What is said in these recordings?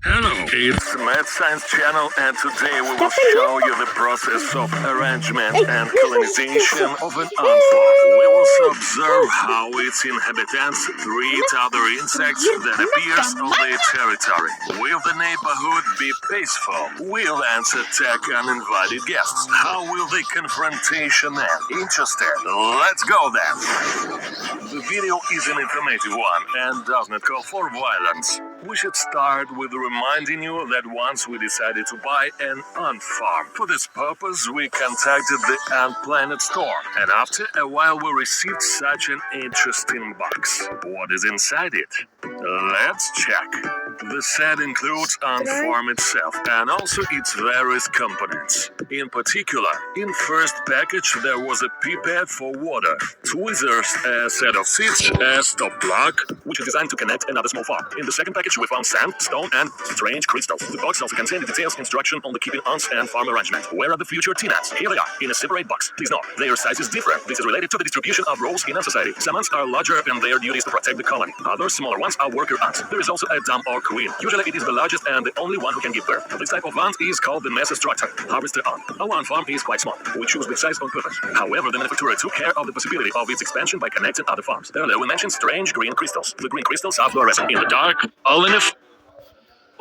Hello, it's Mad Science Channel, and today we will show you the process of arrangement and colonization of an ant farm. We will observe how its inhabitants treat other insects that appears on their territory. Will the neighborhood be peaceful? Will ants attack uninvited guests? How will the confrontation end? Interested? Let's go then! The video is an informative one and does not call for violence. We should start with reminding you that once we decided to buy an ant farm. For this purpose, we contacted the Ant Planet store, and after a while we received such an interesting box. What is inside it? Let's check. The set includes ant farm itself and also its various components. In particular, in first package there was a pipette for water, tweezers, a set of seeds, a stop plug, which is designed to connect another small farm. In the second package we found sand, stone, and strange crystals. The box also contained the details instruction on the keeping ants and farm arrangement. Where are the future teen ants? Here they are, in a separate box. Please note, their size is different. This is related to the distribution of roles in our society. Some ants are larger and their duty is to protect the colony. Other smaller ones are worker ants. There is also a dam or queen. Usually it is the largest and the only one who can give birth. This type of ant is called the mesostructure, harvester ant. Our ant farm is quite small. We choose this size on purpose. However, the manufacturer took care of the possibility of its expansion by connecting other farms. Earlier we mentioned strange green crystals. The green crystals are fluorescent. In the dark, olive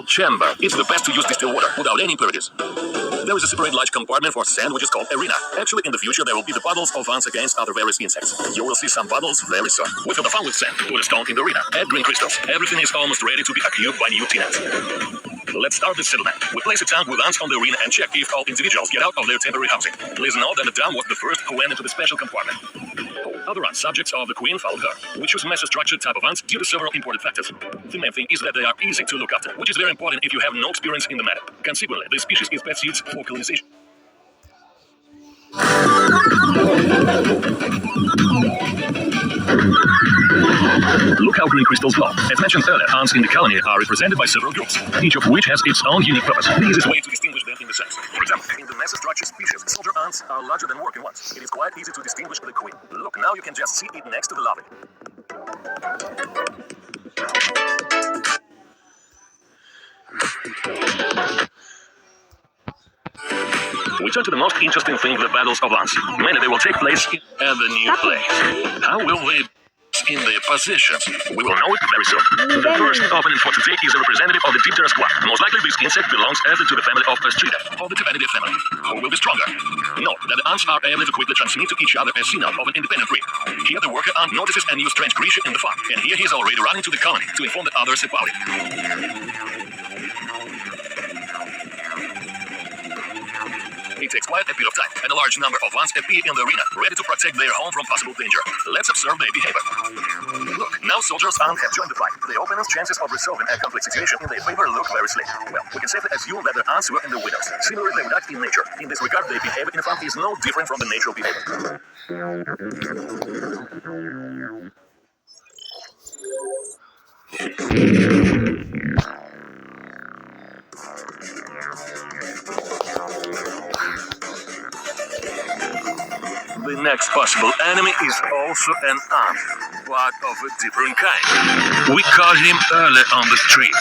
chamber, it's the best to use distilled water without any impurities. There is a separate large compartment for sand which is called arena. Actually, in the future there will be the puddles of ants against other various insects. You will see some puddles very soon. We fill the farm with sand, put a stone in the arena, add green crystals. Everything is almost ready to be occupied by new teen ants. Let's start the settlement. We place a tank with ants on the arena and check if all individuals get out of their temporary housing. Please note that the dam was the first who went into the special compartment. Other ant subjects of the queen followed her. We choose mesostructured type of ants due to several important factors. The main thing is that they are easy to look after, which is very important if you have no experience in the matter. Consequently, this species is best suited for colonization. Look how green crystals glow. As mentioned earlier, ants in the colony are represented by several groups, each of which has its own unique purpose. The easiest way to distinguish them in the sense. For example, in the mesostructure species, soldier ants are larger than working ones. It is quite easy to distinguish the queen. Look, now you can just see it next to the larvae. We turn to the most interesting thing, the battles of ants. Mainly they will take place at the new place. How will they in their positions? We will know it very soon. The first opponent for today is a representative of the Diptera squad. Most likely this insect belongs either to the family of Astridae or the Tavanidae family. Who will be stronger? Note that the ants are able to quickly transmit to each other a signal of an independent breed. Here the worker ant notices a new strange creature in the farm, and here he is already running to the colony to inform the others about it. It takes quite a bit of time, and a large number of ants appear in the arena, ready to protect their home from possible danger. Let's observe their behavior. Look, now soldiers ants have joined the fight. The opponent's chances of resolving a complex situation in their favor look very slim. Well, we can safely assume that the ants were in the winners. Similarly, they would act in nature. In this regard, their behavior in the farm is no different from the natural behavior. The next possible enemy is also an ant, but of a different kind. We caught him early on the street.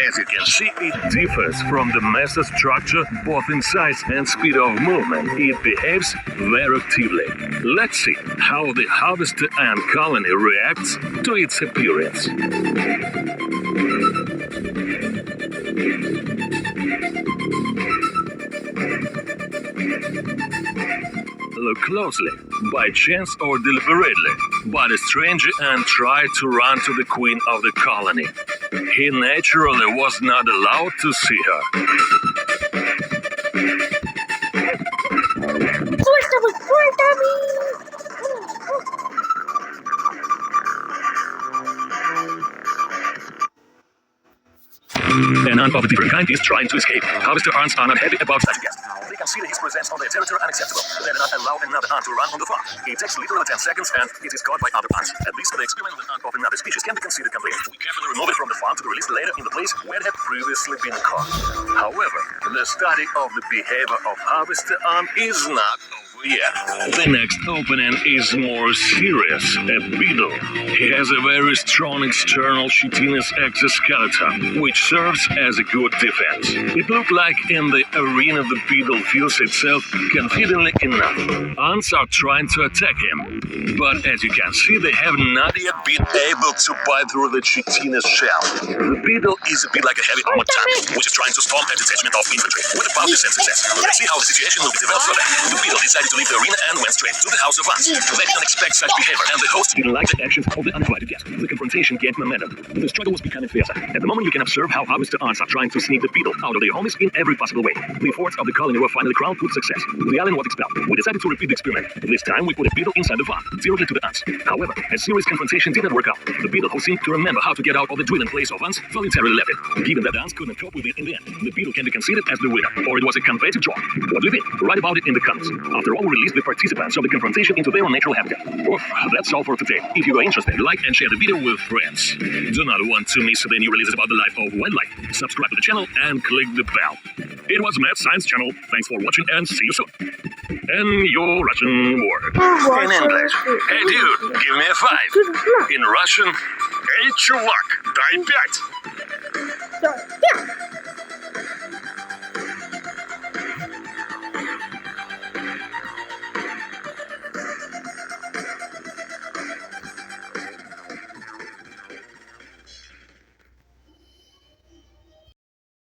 As you can see, it differs from the mesostructure both in size and speed of movement. It behaves very actively. Let's see how the harvester ant colony reacts to its appearance. Look closely, by chance or deliberately, but a stranger ant tried to run to the queen of the colony. He naturally was not allowed to see her. An ant of a different kind is trying to escape. Harvester ants are not happy about such a guest. They consider his presence on their territory unacceptable. They do not allow another ant to run on the farm. It takes literally 10 seconds and it is caught by other ants. At least the experiment with an ant of another species can be considered complete. We carefully remove it from the farm to be released later in the place where it had previously been caught. However, the study of the behavior of harvester ant is not over. Yeah, the next opponent is more serious, a beetle. He has a very strong external chitinous exoskeleton, which serves as a good defense. It looked like in the arena the beetle feels itself confidently enough. Ants are trying to attack him, but as you can see, they have not yet been able to bite through the chitinous shell. The beetle is a bit like a heavy armored tank, which is trying to storm a detachment of infantry, with about the same success. Let's see how the situation will be developed further. The beetle decided to leave the arena and went straight to the House of Ants. They didn't expect such behavior, and the host didn't like the actions of the uninvited guest. The confrontation gained momentum. The struggle was becoming fiercer. At the moment, you can observe how harvester ants are trying to sneak the beetle out of their homes in every possible way. The efforts of the colony were finally crowned with success. The alien was expelled. We decided to repeat the experiment. This time, we put a beetle inside the farm, directly to the ants. However, a serious confrontation did not work out. The beetle, who seemed to remember how to get out of the dwelling place of ants, voluntarily left it. Given that the ants couldn't cope with it in the end, the beetle can be considered as the winner, or it was a competitive draw. What do you think? Write about it in the comments. After all, we released the participants of the confrontation into their own natural habitat. Oof, that's all for today. If you are interested, like and share the video with friends. Do not want to miss the new releases about the life of wildlife. Subscribe to the channel and click the bell. It was Mad Science Channel. Thanks for watching and see you soon. And your Russian word. In English, hey dude, give me a 5. In Russian, hey чувак, дай 5.